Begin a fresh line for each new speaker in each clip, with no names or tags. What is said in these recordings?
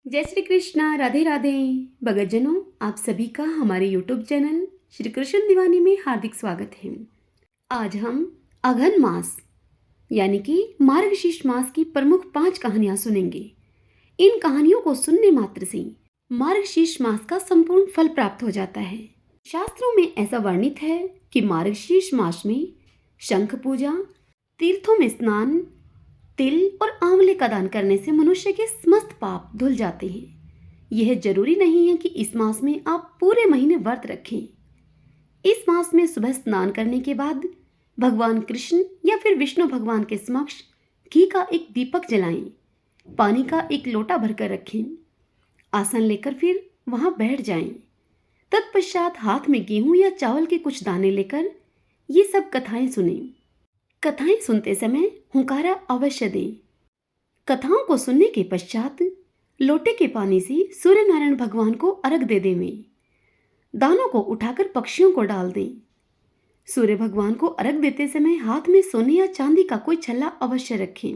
जय श्री कृष्णा, राधे राधे। भगतजनों, आप सभी का हमारे यूट्यूब चैनल श्री कृष्ण दीवानी में हार्दिक स्वागत है। आज हम अघन मास यानी कि मार्गशीर्ष मास की प्रमुख 5 कहानियां सुनेंगे। इन कहानियों को सुनने मात्र से मार्गशीर्ष मास का संपूर्ण फल प्राप्त हो जाता है। शास्त्रों में ऐसा वर्णित है कि मार्गशीर्ष मास में शंख पूजा, तीर्थों में स्नान, तिल और आंवले का दान करने से मनुष्य के समस्त पाप धुल जाते हैं। यह जरूरी नहीं है कि इस मास में आप पूरे महीने व्रत रखें। इस मास में सुबह स्नान करने के बाद भगवान कृष्ण या फिर विष्णु भगवान के समक्ष घी का एक दीपक जलाएं, पानी का एक लोटा भरकर रखें, आसन लेकर फिर वहां बैठ जाएं। तत्पश्चात हाथ में गेहूं या चावल के कुछ दाने लेकर ये सब कथाएं सुनें। कथाएं सुनते समय हुंकारा अवश्य दें। कथाओं को सुनने के पश्चात लोटे के पानी से सूर्य नारायण भगवान को अर्घ दे दें। दानों को उठाकर पक्षियों को डाल दें। सूर्य भगवान को अर्घ देते समय हाथ में सोने या चांदी का कोई छल्ला अवश्य रखें।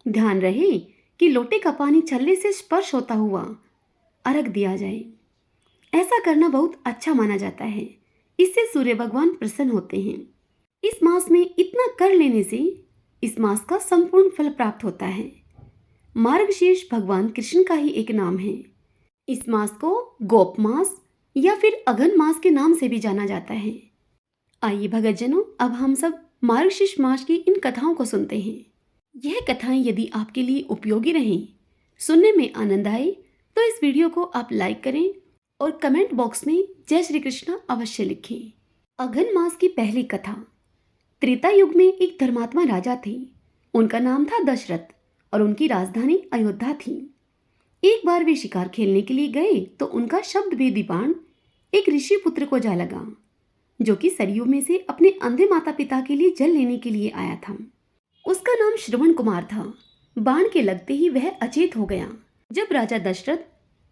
ध्यान रहे कि लोटे का पानी छल्ले से स्पर्श होता हुआ अर्घ दिया जाए। ऐसा करना बहुत अच्छा माना जाता है। इससे सूर्य भगवान प्रसन्न होते हैं। इस मास में इतना कर लेने से इस मास का संपूर्ण फल प्राप्त होता है। मार्गशीर्ष भगवान कृष्ण का ही एक नाम है। इस मास को गोप मास या फिर अघन मास के नाम से भी जाना जाता है। आइए भगतजनों, अब हम सब मार्गशीर्ष मास की इन कथाओं को सुनते हैं। यह कथाएं यदि आपके लिए उपयोगी रहें, सुनने में आनंद आए, तो इस वीडियो को आप लाइक करें और कमेंट बॉक्स में जय श्री कृष्ण अवश्य लिखें। अघन मास की पहली कथा। त्रेता युग में एक धर्मात्मा राजा थे। उनका नाम था दशरथ और उनकी राजधानी अयोध्या थी। एक बार वे शिकार खेलने के लिए गए तो उनका शब्द भेदी बाण एक ऋषि पुत्र को जा लगा, जो कि सरयू में से अपने अंधे माता पिता के लिए जल लेने के लिए आया था। उसका नाम श्रवण कुमार था। बाण के लगते ही वह अचेत हो गया। जब राजा दशरथ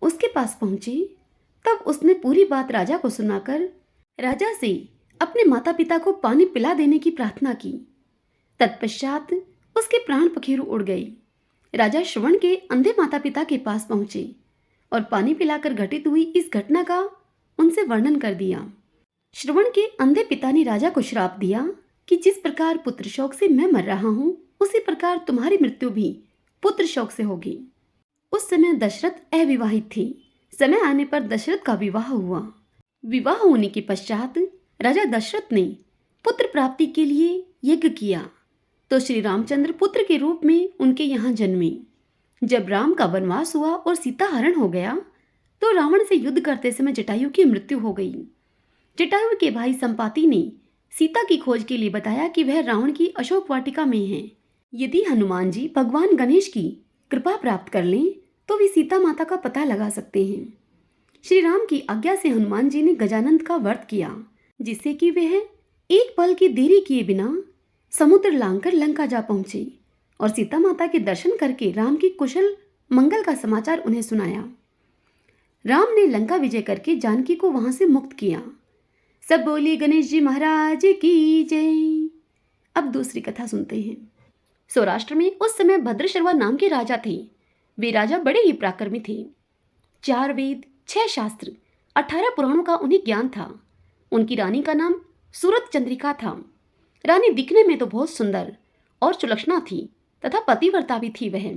उसके पास पहुंचे तब उसने पूरी बात राजा को सुनाकर राजा से अपने माता पिता को पानी पिला देने की प्रार्थना की। तत्पश्चात उसके प्राण पखेरु उड़ गए। राजा श्रवण के अंधे माता पिता के पास पहुंचे और पानी पिलाकर घटित हुई इस घटना का उनसे वर्णन कर दिया। श्रवण के अंधे पिता ने राजा को श्राप दिया कि जिस प्रकार पुत्र शोक से मैं मर रहा हूं, उसी प्रकार तुम्हारी मृत्यु भी पुत्र शोक से होगी। उस समय दशरथ अविवाहित थे। समय आने पर दशरथ का विवाह हुआ। विवाह होने के पश्चात राजा दशरथ ने पुत्र प्राप्ति के लिए यज्ञ किया तो श्री रामचंद्र पुत्र के रूप में उनके यहाँ जन्मे। जब राम का वनवास हुआ और सीता हरण हो गया तो रावण से युद्ध करते समय जटायु की मृत्यु हो गई। जटायु के भाई संपाति ने सीता की खोज के लिए बताया कि वह रावण की अशोक वाटिका में है। यदि हनुमान जी भगवान गणेश की कृपा प्राप्त कर लें तो वे सीता माता का पता लगा सकते हैं। श्री राम की आज्ञा से हनुमान जी ने गजानंद का व्रत किया, जिससे कि वह एक पल की देरी किए बिना समुद्र लांघकर लंका जा पहुंचे और सीता माता के दर्शन करके राम की कुशल मंगल का समाचार उन्हें सुनाया। राम ने लंका विजय करके जानकी को वहां से मुक्त किया। सब बोले गणेश जी महाराज की जय। अब दूसरी कथा सुनते हैं। सौराष्ट्र में उस समय भद्रशर्वा नाम के राजा थे। वे राजा बड़े ही पराक्रमी थे। 4 वेद, 6 शास्त्र, 18 पुराणों का उन्हें ज्ञान था। उनकी रानी का नाम सूरत चंद्रिका था। रानी दिखने में तो बहुत सुंदर और सुलक्षणा थी तथा पतिव्रता भी थी। वह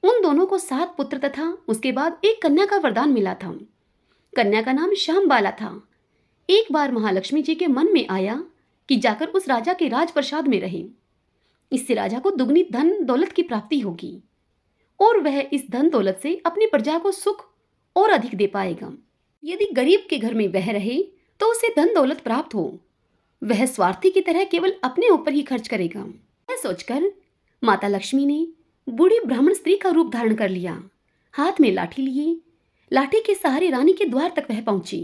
उन दोनों को 7 पुत्र तथा उसके बाद एक कन्या का वरदान मिला था। कन्या का नाम श्यामबाला था। एक बार महालक्ष्मी जी के मन में आया कि जाकर उस राजा के राजप्रसाद में रहे। इससे राजा को दुगनी धन दौलत की प्राप्ति होगी और वह इस धन दौलत से अपनी प्रजा को सुख और अधिक दे पाएगा। यदि गरीब के घर में वह रहे तो उसे धन दौलत प्राप्त हो, वह स्वार्थी की तरह केवल अपने ऊपर ही खर्च करेगा। यह सोचकर माता लक्ष्मी ने बूढ़ी ब्राह्मण स्त्री का रूप धारण कर लिया। हाथ में लाठी लिए लाठी के सहारे रानी के द्वार तक वह पहुंची।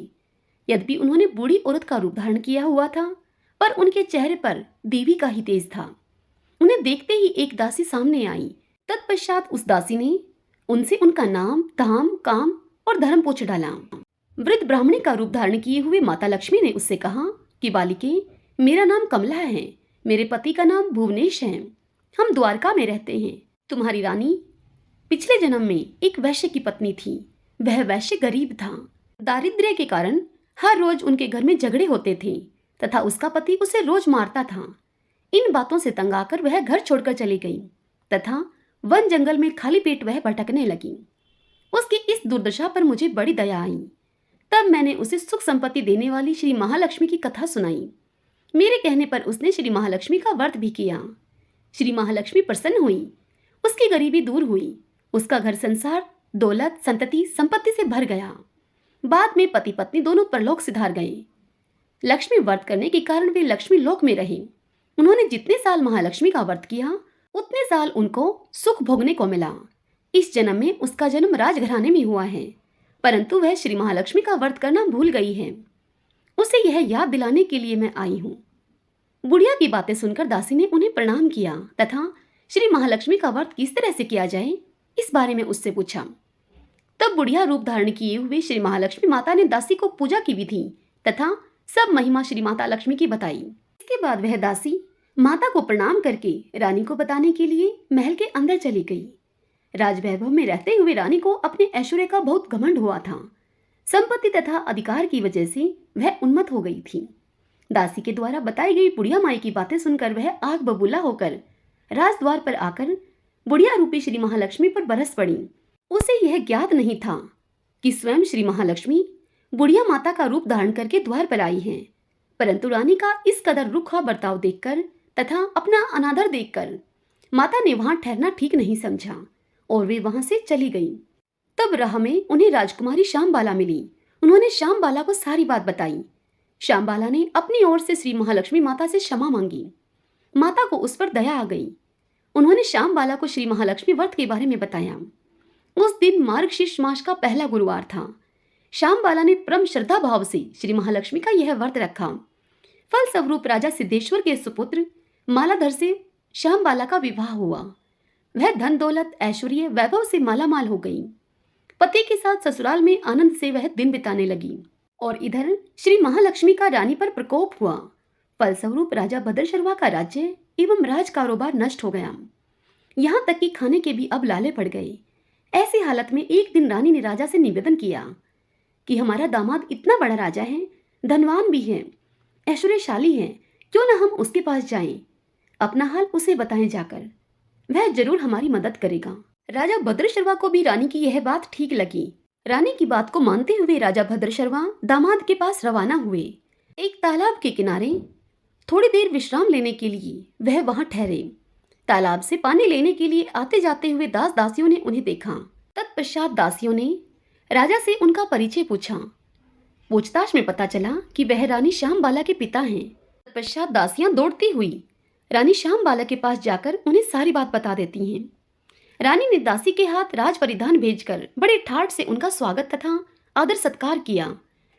यद्यपि उन्होंने बूढ़ी औरत का रूप धारण किया हुआ था, पर उनके चेहरे पर देवी का ही तेज था। उन्हें देखते ही एक दासी सामने आई। तत्पश्चात उस दासी ने उनसे उनका नाम, धाम, काम और धर्म पूछ डाला। वृद्ध ब्राह्मणी का रूप धारण किए हुए माता लक्ष्मी ने उससे कहा कि बालिके, मेरा नाम कमला है, मेरे पति का नाम भुवनेश है, हम द्वारका में रहते हैं। तुम्हारी रानी पिछले जन्म में एक वैश्य की पत्नी थी। वह वैश्य गरीब था। दारिद्र्य के कारण हर रोज उनके घर में झगड़े होते थे तथा उसका पति उसे रोज मारता था। इन बातों से तंग आकर वह घर छोड़कर चली गई तथा वन जंगल में खाली पेट वह भटकने लगी। उसकी इस दुर्दशा पर मुझे बड़ी दया आई। तब मैंने उसे सुख संपत्ति देने वाली श्री महालक्ष्मी की कथा सुनाई। मेरे कहने पर उसने श्री महालक्ष्मी का व्रत भी किया। श्री महालक्ष्मी प्रसन्न हुई, उसकी गरीबी दूर हुई, उसका घर संसार दौलत संतति संपत्ति से भर गया। बाद में पति पत्नी दोनों परलोक सिधार गए। लक्ष्मी व्रत करने के कारण वे लक्ष्मी लोक में रहे। उन्होंने जितने साल महालक्ष्मी का व्रत किया उतने साल उनको सुख भोगने को मिला। इस जन्म में उसका जन्म राजघराने में हुआ है, परंतु वह श्री महालक्ष्मी का व्रत करना भूल गई है। उसे यह याद दिलाने के लिए मैं आई हूँ। बुढ़िया की बातें सुनकर दासी ने उन्हें प्रणाम किया तथा श्री महालक्ष्मी का व्रत किस तरह से किया जाए इस बारे में उससे पूछा। तब बुढ़िया रूप धारण किए हुए श्री महालक्ष्मी माता ने दासी को पूजा की विधि तथा सब महिमा श्री माता लक्ष्मी की बताई। इसके बाद वह दासी माता को प्रणाम करके रानी को बताने के लिए महल के अंदर चली गई। राजवैभव में रहते हुए रानी को अपने ऐश्वर्य का बहुत घमंड हुआ था। संपत्ति तथा अधिकार की वजह से वह उन्मत्त हो गई थी। दासी के द्वारा बताई गई बुढ़िया माई की बातें सुनकर वह आग बबूला होकर राजद्वार पर आकर बुढ़िया रूपी श्री महालक्ष्मी पर बरस पड़ी। उसे यह ज्ञात नहीं था कि स्वयं श्री महालक्ष्मी बुढ़िया माता का रूप धारण करके द्वार पर आई हैं। परंतु रानी का इस कदर रुखा बर्ताव देखकर तथा अपना अनादर देखकर माता ने वहां ठहरना ठीक नहीं समझा और वे वहां से चली गई। तब राह में उन्हें राजकुमारी श्यामबाला मिली। उन्होंने श्यामबाला को सारी बात बताई। श्यामबाला ने अपनी ओर से श्री महालक्ष्मी माता से क्षमा मांगी। माता को उस पर दया आ गई। उन्होंने श्यामबाला को श्री महालक्ष्मी व्रत के बारे में बताया। उस दिन मार्गशीर्ष मास का पहला गुरुवार था। श्यामबाला ने परम श्रद्धा भाव से श्री महालक्ष्मी का यह व्रत रखा। फलस्वरूप राजा सिद्धेश्वर के सुपुत्र मालाधर से श्यामबाला का विवाह हुआ। वह धन दौलत ऐश्वर्य वैभव से मालामाल हो गई। पति के साथ ससुराल में आनंद से वह दिन बिताने लगी और इधर श्री महालक्ष्मी का रानी पर प्रकोप हुआ। फलस्वरूप राजा भद्रशर्मा का राज्य एवं राज कारोबार नष्ट हो गया। यहाँ तक कि खाने के भी अब लाले पड़ गए। ऐसी हालत में एक दिन रानी ने राजा से निवेदन किया कि हमारा दामाद इतना बड़ा राजा है, धनवान भी है, ऐश्वर्यशाली है, क्यों न हम उसके पास जाएं, अपना हाल उसे बताएं जाकर, वह जरूर हमारी मदद करेगा। राजा भद्रशर्मा को भी रानी की यह बात ठीक लगी। रानी की बात को मानते हुए राजा भद्रशर्मा दामाद के पास रवाना हुए। एक तालाब के किनारे थोड़ी देर विश्राम लेने के लिए वह वहां ठहरे। तालाब से पानी लेने के लिए आते जाते हुए दास दासियों ने उन्हें देखा। तत्पश्चात दासियों ने राजा से उनका परिचय पूछा। पूछताछ में पता चला कि वह रानी श्यामबाला के पिता हैं। तत्पश्चात दासियां दौड़ती हुई रानी श्यामबाला के पास जाकर उन्हें सारी बात बता देती हैं। रानी ने दासी के हाथ राज परिधान भेजकर बड़े ठाट से उनका स्वागत तथा आदर सत्कार किया,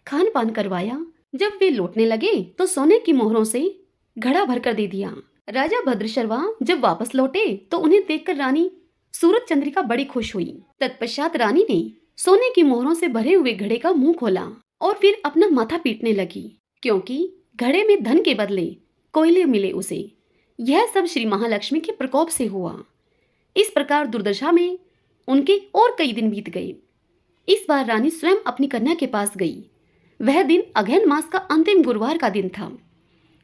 खान पान करवाया। जब वे लौटने लगे तो सोने की मोहरों से घड़ा भरकर दे दिया। राजा भद्रशर्मा जब वापस लौटे तो उन्हें देखकर रानी सूरज चंद्रिका बड़ी खुश हुई। तत्पश्चात रानी ने सोने की मोहरों से भरे हुए घड़े का मुंह खोला और फिर अपना माथा पीटने लगी, क्योंकि घड़े में धन के बदले कोयले मिले उसे। यह सब श्री महालक्ष्मी के प्रकोप से हुआ। इस प्रकार दुर्दशा में उनके और कई दिन बीत गए। इस बार रानी स्वयं अपनी कन्या के पास गई। वह दिन अगहन मास का अंतिम गुरुवार का दिन था।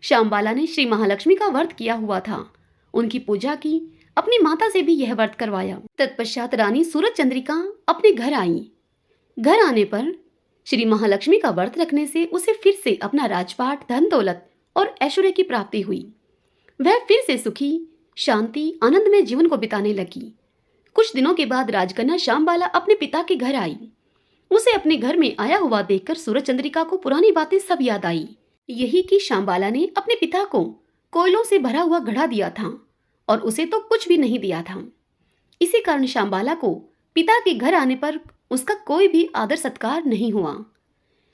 श्यामबाला ने श्री महालक्ष्मी का व्रत किया हुआ था। उनकी पूजा की, अपनी माता से भी यह व्रत करवाया। तत्पश्चात रानी सूरज चंद्रिका अपने घर आई। घर आने पर श्री महालक्ष्मी का व्रत रखने से उसे फिर से अपना राजपाट, धन दौलत और ऐश्वर्य की प्राप्ति हुई। वह फिर से सुखी, शांति, आनंद में जीवन को बिताने लगी। कुछ दिनों के बाद राजकन्या श्यामबाला अपने पिता के घर आई। उसे अपने घर में आया हुआ देखकर सूरज चंद्रिका को पुरानी बातें सब याद आई। यही कि श्यामबाला ने अपने पिता को कोयलों से भरा हुआ घड़ा दिया था और उसे तो कुछ भी नहीं दिया था। इसी कारण श्यामबाला को पिता के घर आने पर उसका कोई भी आदर सत्कार नहीं हुआ,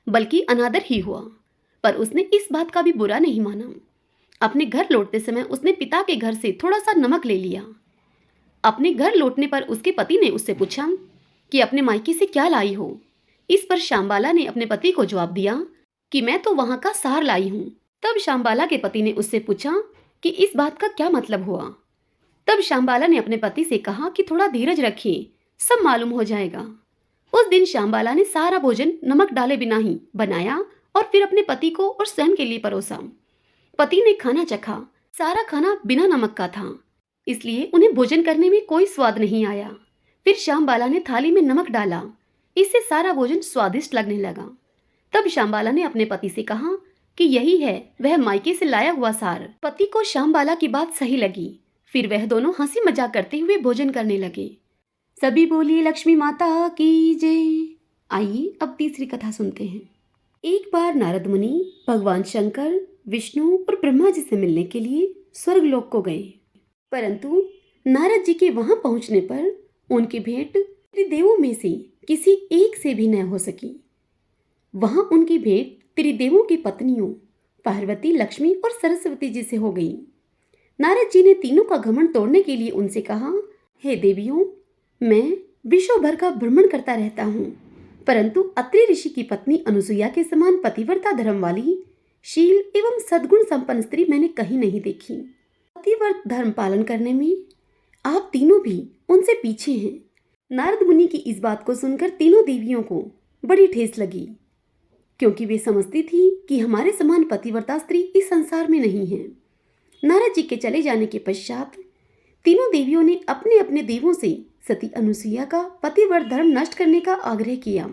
बल्कि अनादर ही हुआ। पर उसने इस बात का भी बुरा नहीं माना। अपने घर लौटते समय उसने पिता के घर से थोड़ा सा नमक ले लिया। अपने घर लौटने पर उसके पति ने उससे पूछा कि अपने मायके से क्या लाई हो। इस पर श्यामबाला ने अपने पति को जवाब दिया कि मैं तो वहां का सार लाई हूँ। तब श्यामबाला के पति ने उससे पूछा कि इस बात का क्या मतलब हुआ। तब श्यामबाला ने अपने पति से कहा कि थोड़ा धीरज रखिए, सब मालूम हो जाएगा। उस दिन श्यामबाला ने सारा भोजन नमक डाले बिना ही बनाया और फिर अपने पति को और स्वयं के लिए परोसा। पति ने खाना चखा। सारा खाना बिना नमक का था, इसलिए उन्हें भोजन करने में कोई स्वाद नहीं आया। फिर श्यामबाला ने थाली में नमक डाला, इससे सारा भोजन स्वादिष्ट लगने लगा। तब श्यामबाला ने अपने पति से कहा कि यही है वह मायके से लाया हुआ सार। पति को श्यामबाला की बात सही लगी। फिर वह दोनों हंसी मजाक करते हुए भोजन करने लगे। सभी बोलिए लक्ष्मी माता की जय। आइए अब तीसरी कथा सुनते हैं। एक बार नारद मुनि भगवान शंकर, विष्णु और ब्रह्मा जी से मिलने के लिए स्वर्गलोक को गए, परंतु नारद जी के वहां पहुंचने पर उनकी भेंट त्रिदेवों में से किसी एक से भी न हो सकी। वहां उनकी भेंट त्रिदेवों की पत्नियों पार्वती, लक्ष्मी और सरस्वती जी से हो गई। नारद जी ने तीनों का घमंड तोड़ने के लिए उनसे कहा, हे देवियों, मैं विश्व भर का भ्रमण करता रहता हूँ, परंतु अत्रि ऋषि की पत्नी अनुसुईया के समान पतिव्रता धर्म वाली, शील एवं सद्गुण संपन्न स्त्री मैंने कहीं नहीं देखी। पतिव्रत धर्म पालन करने में आप तीनों भी उनसे पीछे हैं। नारद मुनि की इस बात को सुनकर तीनों देवियों को बड़ी ठेस लगी, क्योंकि वे समझती थी कि हमारे समान पतिव्रता स्त्री इस संसार में नहीं है। नारद जी के चले जाने के पश्चात तीनों देवियों ने अपने अपने देवों से सती अनुसुईया का पतिव्रत धर्म नष्ट करने का आग्रह किया।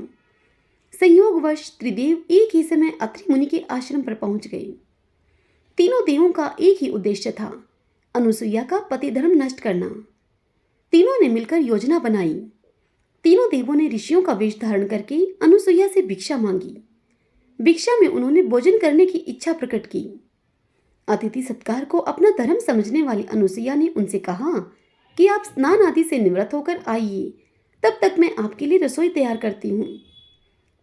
संयोगवश त्रिदेव एक ही समय अत्रि मुनि के आश्रम पर पहुंच गए। तीनों देवों का एक ही उद्देश्य था, अनुसुईया का पति धर्म नष्ट करना। तीनों ने मिलकर योजना बनाई। तीनों देवों ने ऋषियों का वेश धारण करके अनुसुईया से भिक्षा मांगी। भिक्षा में उन्होंने भोजन करने की इच्छा प्रकट की। अतिथि सत्कार को अपना धर्म समझने वाली अनुसुईया ने उनसे कहा कि आप स्नान आदि से निवृत्त होकर आइए, तब तक मैं आपके लिए रसोई तैयार करती हूँ।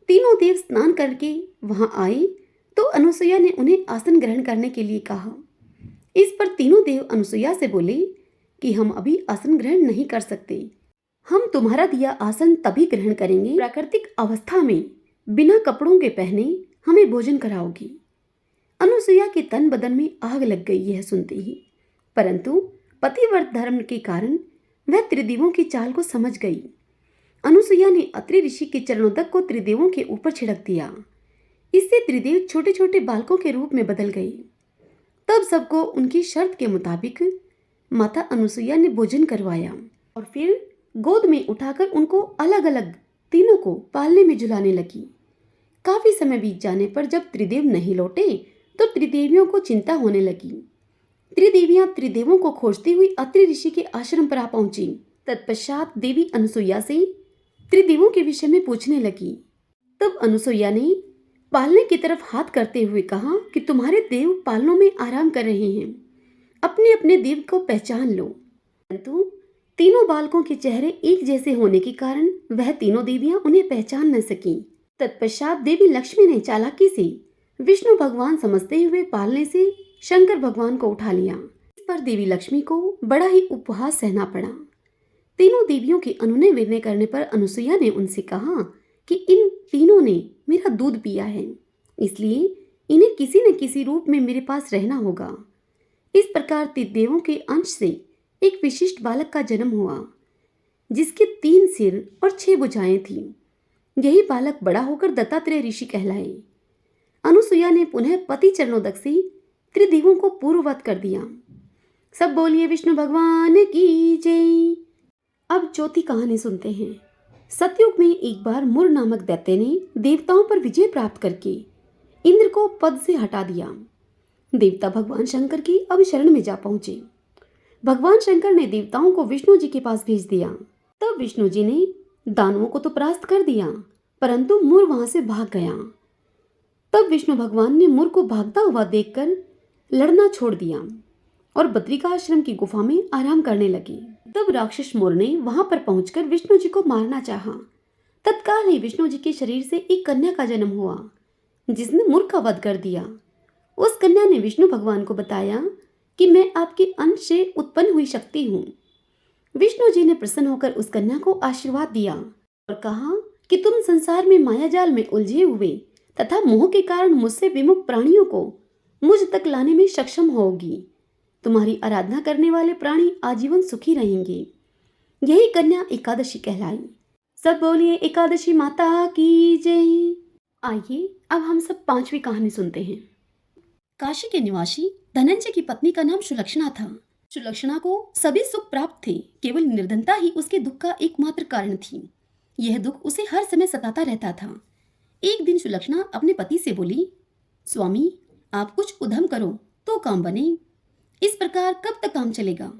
तीनों देव स्नान करके वहां आए तो अनुसुईया ने उन्हें आसन ग्रहण करने के लिए कहा। इस पर तीनों देव अनुसुईया से बोले कि हम अभी आसन ग्रहण नहीं कर सकते, हम तुम्हारा दिया आसन तभी ग्रहण करेंगे प्राकृतिक अवस्था में बिना कपड़ों के पहने हमें भोजन कराओगी। अनुसुईया के तन बदन में आग लग गई यह सुनते ही, परंतु पतिव्रत धर्म के कारण वह त्रिदेवों की चाल को समझ गई। अनुसुईया ने अत्रि ऋषि के चरणोदक को त्रिदेवों के ऊपर छिड़क दिया। इससे त्रिदेव छोटे छोटे बालकों के रूप में बदल गए। तब सबको उनकी शर्त के मुताबिक माता अनुसुईया ने भोजन करवाया और फिर गोद में उठाकर उनको अलग अलग तीनों को पालने में झुलाने लगी। काफी समय बीत जाने पर जब त्रिदेव नहीं लौटे तो त्रिदेवियों को चिंता होने लगी। त्रिदेवियां त्रिदेवों को खोजती हुई अत्रि ऋषि के आश्रम पर आ पहुंची। तत्पश्चात देवी अनुसुईया से त्रिदेवों के विषय में पूछने लगी। तब अनुसुईया ने पालने की तरफ हाथ करते हुए कहा कि तुम्हारे देव पालनों में आराम कर रहे हैं, अपने अपने देव को पहचान लो। परंतु तीनों बालकों के चेहरे एक जैसे होने के कारण वह तीनों देवियां उन्हें पहचान न सकी। तत्पश्चात देवी लक्ष्मी ने चालाकी से विष्णु भगवान समझते हुए पालने से शंकर भगवान को उठा लिया। इस पर देवी लक्ष्मी को बड़ा ही उपहास सहना पड़ा। तीनों देवियों के अनुनय विनय करने पर अनुसुईया ने उनसे कहा कि इन तीनों ने मेरा दूध पिया है, इसलिए इन्हें किसी न किसी रूप में मेरे पास रहना होगा। इस प्रकार त्रिदेवों के अंश से एक विशिष्ट बालक का जन्म हुआ, जिसके 3 सिर और 6 भुजाएं थीं। यही बालक बड़ा होकर दत्तात्रेय ऋषि कहलाए। अनुसुईया ने पुनः पति चरणोदक से त्रिदेवों को पूर्ववत कर दिया। सब बोलिए विष्णु भगवान की जय। अब चौथी कहानी सुनते हैं। सतयुग में एक बार मुर नामक दैत्य ने देवताओं पर विजय प्राप्त करके इंद्र को पद से हटा दिया। देवता भगवान शंकर की अब शरण में जा पहुंचे। भगवान शंकर ने देवताओं को विष्णु जी के पास भेज दिया। तब विष्णु जी ने दानवों को तो परास्त कर दिया, परंतु मुर वहां से भाग गया। तब विष्णु भगवान ने मुर को भागता हुआ देखकर लड़ना छोड़ दिया और बद्रिकाश्रम की गुफा में आराम करने लगे। तब राक्षस मुर ने वहां पर पहुंचकर विष्णु जी को मारना चाहा। तत्काल ही विष्णु जी के शरीर से एक कन्या का जन्म हुआ, जिसने मुर का वध कर दिया। उस कन्या ने विष्णु भगवान को बताया कि मैं आपके अंश से उत्पन्न हुई शक्ति हूँ। विष्णु जी ने प्रसन्न होकर उस कन्या को आशीर्वाद दिया और कहा कि तुम संसार में मायाजाल में उलझे हुए तथा मोह के कारण मुझसे विमुख प्राणियों को मुझ तक लाने में सक्षम होगी। तुम्हारी आराधना करने वाले प्राणी आजीवन सुखी रहेंगे। यही कन्या एकादशी कहलाई। सब बोलिए एकादशी माता की जय। आइए अब हम सब पांचवी कहानी सुनते हैं। काशी के निवासी धनंजय की पत्नी का नाम सुलक्षणा था। सुलक्षणा को सभी सुख प्राप्त थे, केवल निर्धनता ही उसके दुख का एकमात्र कारण थी। यह दुख उसे हर समय सताता रहता था। एक दिन सुलक्षणा अपने पति से बोली, स्वामी आप कुछ उद्यम करो तो काम बने, इस प्रकार कब तक काम चलेगा।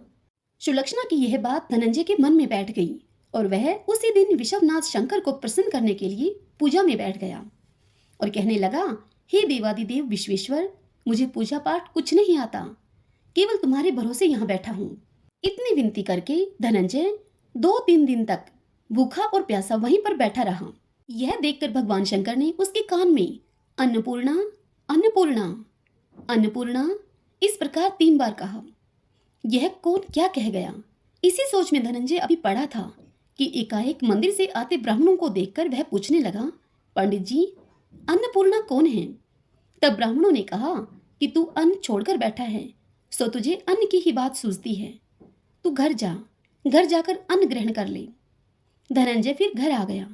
सुलक्षणा की यह बात धनंजय के मन में बैठ गई और वह उसी दिन विश्वनाथ शंकर को प्रसन्न करने के लिए पूजा में बैठ गया और कहने लगा, हे देवादिदेव विश्वेश्वर, मुझे पूजा पाठ कुछ नहीं आता, केवल तुम्हारे भरोसे यहाँ बैठा हूँ। इतनी विनती करके धनंजय 2-3 दिन तक भूखा और प्यासा वहीं पर बैठा रहा। यह देखकर भगवान शंकर ने उसके कान में अन्नपूर्णा अन्नपूर्णा अन्नपूर्णा इस प्रकार 3 बार कहा। यह कौन क्या कह गया, इसी सोच में धनंजय अभी पड़ा था कि एकाएक मंदिर से आते ब्राह्मणों को देखकर वह पूछने लगा, पंडित जी अन्नपूर्णा कौन है। तब ब्राह्मणों ने कहा कि तू अन्न छोड़कर बैठा है, सो तुझे अन्न की ही बात सूझती है, तू घर जा, घर जाकर अन्न ग्रहण कर ले। धनंजय फिर घर आ गया।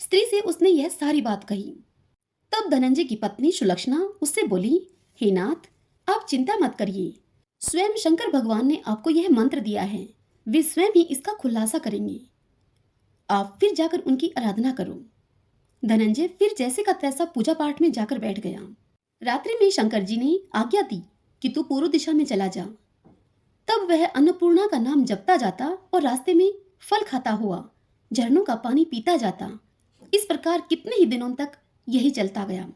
स्त्री से उसने यह सारी बात कही। तब धनंजय की पत्नी सुलक्षणा उससे बोली, हे नाथ आप चिंता मत करिए, स्वयं शंकर भगवान ने आपको यह मंत्र दिया है, वे स्वयं ही इसका खुलासा करेंगे, आप फिर जाकर उनकी आराधना करो। धनंजय फिर जैसे का तैसा पूजा पाठ में जाकर बैठ गया। रात्रि में शंकर जी ने आज्ञा दी कि तू पूर्व दिशा में चला जा। तब वह अन्नपूर्णा का नाम जपता जाता और रास्ते में फल खाता हुआ झरनों का पानी पीता जाता। इस प्रकार कितने ही दिनों तक यही चलता गया।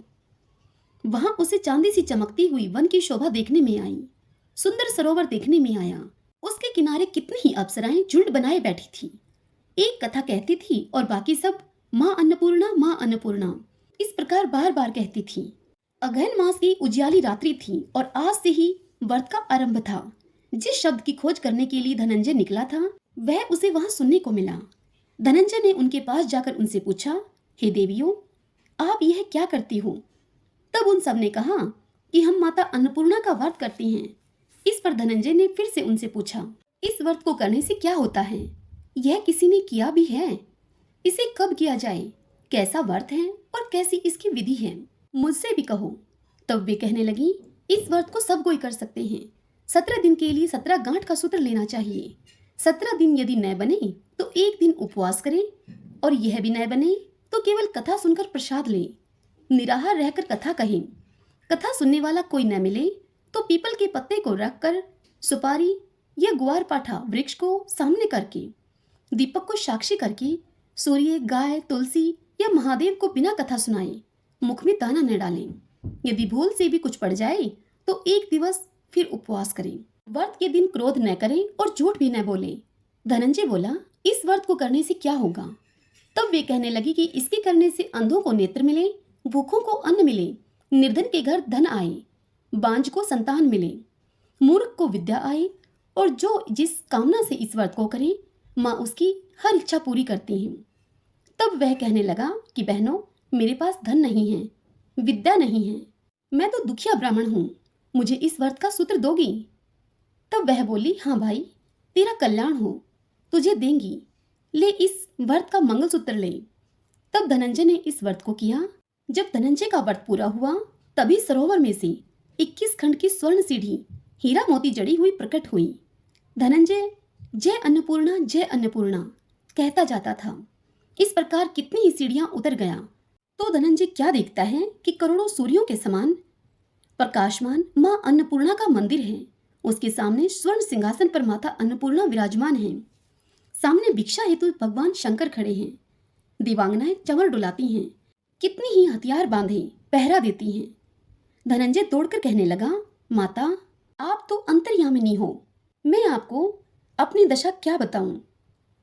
वहां उसे चांदी सी चमकती हुई वन की शोभा देखने में आई, सुंदर सरोवर देखने में आया। उसके किनारे कितनी ही अप्सराएं झुंड बनाए बैठी थी, एक कथा कहती थी और बाकी सब माँ अन्नपूर्णा इस प्रकार बार बार कहती थी। अगहन मास की उजियाली रात्रि थी और आज से ही व्रत का आरंभ था। जिस शब्द की खोज करने के लिए धनंजय निकला था वह उसे वहां सुनने को मिला। धनंजय ने उनके पास जाकर उनसे पूछा, हे देवियों आप यह क्या करती हो। तब उन सब ने कहा कि हम माता अन्नपूर्णा का व्रत करती हैं। इस पर धनंजय ने फिर से उनसे पूछा, इस व्रत को करने से क्या होता है, यह किसी ने किया भी है, इसे कब किया जाए, कैसा व्रत है और कैसी इसकी विधि है, मुझसे भी कहो। तब वे कहने लगी, इस व्रत को सब कोई कर सकते हैं। 17 दिन के लिए 17 गांठ का सूत्र लेना चाहिए। 17 दिन यदि न बने तो एक दिन उपवास करें और यह भी न बने तो केवल कथा सुनकर प्रसाद लें। निराहार रहकर कथा कहें। कथा सुनने वाला कोई न मिले तो पीपल के पत्ते को रखकर सुपारी या गुआर पाठा वृक्ष को सामने करके, दीपक को साक्षी करके सूर्य, गाय, तुलसी या महादेव को बिना कथा सुनाए मुख में दाना न डालें। यदि भूल से भी कुछ पड़ जाए तो एक दिवस फिर उपवास करें। व्रत के दिन क्रोध न करें और झूठ भी न बोलें। धनंजय बोला, इस व्रत को करने से क्या होगा। तब वे कहने लगी कि इसके करने से अंधों को नेत्र मिले, भूखों को अन्न मिले, निर्धन के घर धन आए, बांझ को संतान मिले, मूर्ख को विद्या आए और जो जिस कामना से इस व्रत को करे माँ उसकी हर इच्छा पूरी करती हैं। तब वह कहने लगा कि बहनों मेरे पास धन नहीं है, विद्या नहीं है, मैं तो दुखिया ब्राह्मण हूँ, मुझे इस व्रत का सूत्र दोगी। तब वह बोली, हाँ भाई तेरा कल्याण हो, तुझे देंगी, ले इस व्रत का मंगलसूत्र ले। तब धनंजय ने इस व्रत को किया। जब धनंजय का व्रत पूरा हुआ तभी सरोवर में से 21 खंड की स्वर्ण सीढ़ी हीरा मोती जड़ी हुई प्रकट हुई। धनंजय जय अन्नपूर्णा कहता जाता था। इस प्रकार कितनी ही सीढ़ियां उतर गया तो धनंजय क्या देखता है कि करोड़ों सूर्यों के समान प्रकाशमान माँ अन्नपूर्णा का मंदिर है। उसके सामने स्वर्ण सिंहासन पर माता अन्नपूर्णा विराजमान है। सामने भिक्षा हेतु भगवान शंकर खड़े हैं। दिवांगनाएं चंवर डुलाती हैं, कितनी ही हथियार बांधे पहरा देती हैं। धनंजय दौड़कर कहने लगा, माता आप तो अंतर्यामिनी हो, मैं आपको अपनी दशा क्या बताऊं।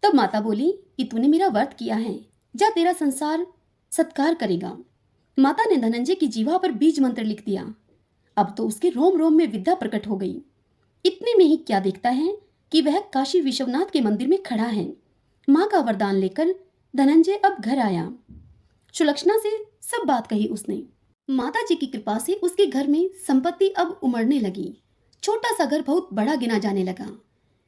तब माता बोली कि तूने मेरा व्रत किया है, जा तेरा संसार सत्कार करेगा। माता ने धनंजय की जीवा पर बीज मंत्र लिख दिया। अब तो उसके रोम रोम में विद्या प्रकट हो गई। इतने में ही क्या देखता है कि वह काशी विश्वनाथ के मंदिर में खड़ा है। माँ का वरदान लेकर धनंजय अब घर आया। सुलक्षणा से सब बात कही उसने। माता जी की कृपा से उसके घर में संपत्ति अब उमड़ने लगी। छोटा सा घर बहुत बड़ा गिना जाने लगा।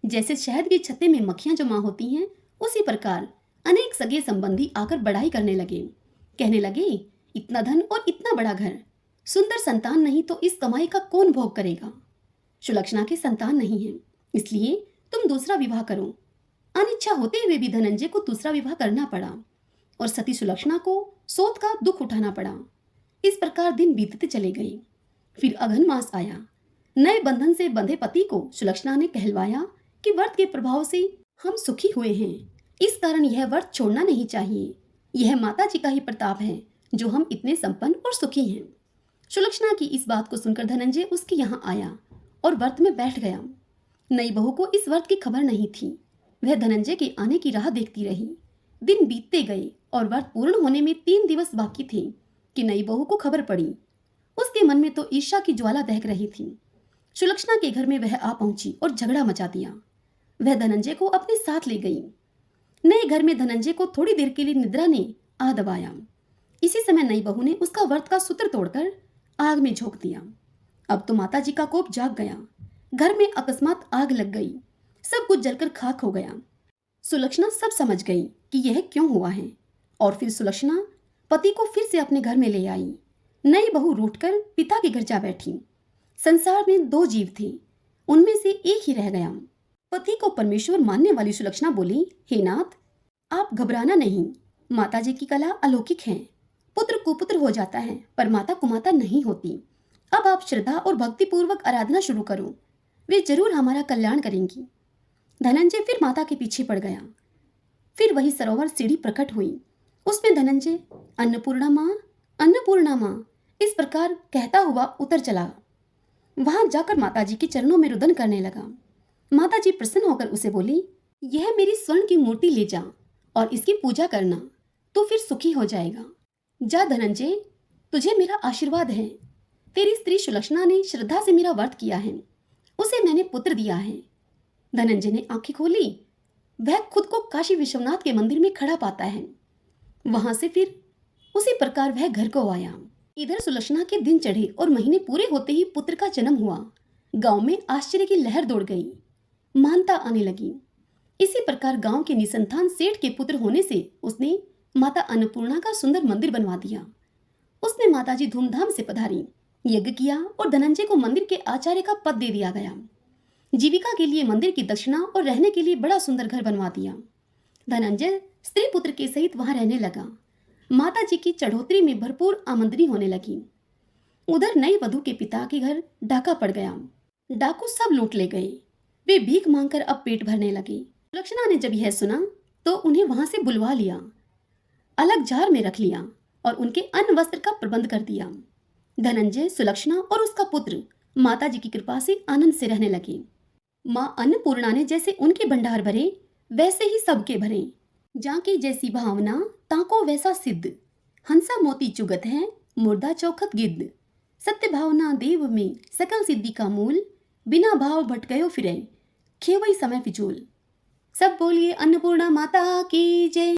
जैसे शहद की छत्ते में मक्खियां जमा होती हैं उसी प्रकार अनेक सगे संबंधी आकर बड़ाई करने लगे। कहने लगे, इतना धन और इतना बड़ा घर, सुंदर संतान नहीं तो इस कमाई का कौन भोग करेगा। सुलक्षणा की संतान नहीं है, इसलिए तुम दूसरा विवाह करो। अनिच्छा होते हुए भी धनंजय को दूसरा विवाह करना पड़ा और सती सुलक्षणा को सोत का दुख उठाना पड़ा। इस प्रकार दिन बीतते चले गए। फिर अघन मास आया। नए बंधन से बंधे पति को सुलक्षणा ने कहलवाया कि व्रत के प्रभाव से हम सुखी हुए हैं, इस कारण यह व्रत छोड़ना नहीं चाहिए। यह माता जी का ही प्रताप है जो हम इतने संपन्न और सुखी हैं। सुलक्षणा की इस बात को सुनकर धनंजय उसके यहाँ आया और व्रत में बैठ गया। नई बहू को इस व्रत की खबर नहीं थी। वह धनंजय के आने की राह देखती रही। दिन बीतते गए और व्रत पूर्ण होने में 3 दिवस बाकी थे कि नई बहू को खबर पड़ी। उसके मन में तो ईर्ष्या की ज्वाला दहक रही थी। सुलक्षणा के घर में वह आ पहुंची और झगड़ा मचा दिया। वह धनंजय को अपने साथ ले गई। नए घर में धनंजय को थोड़ी देर के लिए निद्रा ने आ दबाया। इसी समय नई बहू ने उसका व्रत का सूत्र तोड़कर आग में झोंक दिया। अब तो माता जी का कोप जाग गया। घर में अकस्मात आग लग गई। सब कुछ जलकर खाक हो गया। सुलक्षणा सब समझ गई कि यह क्यों हुआ है और फिर सुलक्षणा पति को फिर से अपने घर में ले आई। नई बहू रूठकर पिता के घर जा बैठी। संसार में 2 जीव थे, उनमें से एक ही रह गया। पति को परमेश्वर मानने वाली सुलक्षणा बोली, हे नाथ, आप घबराना नहीं, माता जी की कला अलौकिक है। पुत्र कुपुत्र हो जाता है पर माता कुमाता नहीं होती। अब आप श्रद्धा और भक्ति पूर्वक आराधना शुरू करो, वे जरूर हमारा कल्याण करेंगी। धनंजय फिर माता के पीछे पड़ गया। फिर वही सरोवर सीढ़ी प्रकट हुई। उसमें धनंजय अन्नपूर्णा माँ इस प्रकार कहता हुआ उतर चला। वहां जाकर माता जी के चरणों में रुदन करने लगा। माता जी प्रसन्न होकर उसे बोली, यह मेरी स्वर्ण की मूर्ति ले जा और इसकी पूजा करना, तो फिर सुखी हो जाएगा। जा धनंजय, तुझे मेरा आशीर्वाद है। तेरी स्त्री सुलक्षणा ने श्रद्धा से मेरा व्रत किया है, उसे मैंने पुत्र दिया है। धनंजय ने आंखें खोली। वह खुद को काशी विश्वनाथ के मंदिर में खड़ा पाता है। वहां से फिर उसी प्रकार वह घर को आया। इधर सुलक्षणा के दिन चढ़े और महीने पूरे होते ही पुत्र का जन्म हुआ। गांव में आश्चर्य की लहर दौड़ गई। मानता आने लगी। इसी प्रकार गांव के निसंतान सेठ के पुत्र होने से उसने माता अन्नपूर्णा का सुंदर मंदिर बनवा दिया। उसमें माताजी धूमधाम से पधारी, यज्ञ किया और धनंजय को मंदिर के आचार्य का पद दे दिया गया। जीविका के लिए मंदिर की दक्षिणा और रहने के लिए बड़ा सुंदर घर बनवा दिया। धनंजय स्त्री पुत्र के सहित वहां रहने लगा। माता जी की चढ़ोतरी में भरपूर आमंत्रित होने लगी। उधर नई वधू के पिता के घर डाका पड़ गया। डाकू सब लूट ले गए। वे भीख मांगकर अब पेट भरने लगे। सुलक्षणा ने जब यह सुना तो उन्हें वहां से बुलवा लिया, अलग जार में रख लिया और उनके अन्न वस्त्र का प्रबंध कर दिया। धनंजय, सुलक्षणा और उसका पुत्र माता जी की कृपा से आनंद से रहने लगे। माँ अन्नपूर्णा ने जैसे उनके भंडार भरे वैसे ही सबके भरे। जाके जैसी भावना ताको वैसा सिद्ध, हंसा मोती चुगत है मुर्दा चौखट गिद्ध। सत्य भावना देव में सकल सिद्धि का मूल, बिना भाव भटकयो फिरे खेवई समय फिजूल। सब बोलिए अन्नपूर्णा माता की जय।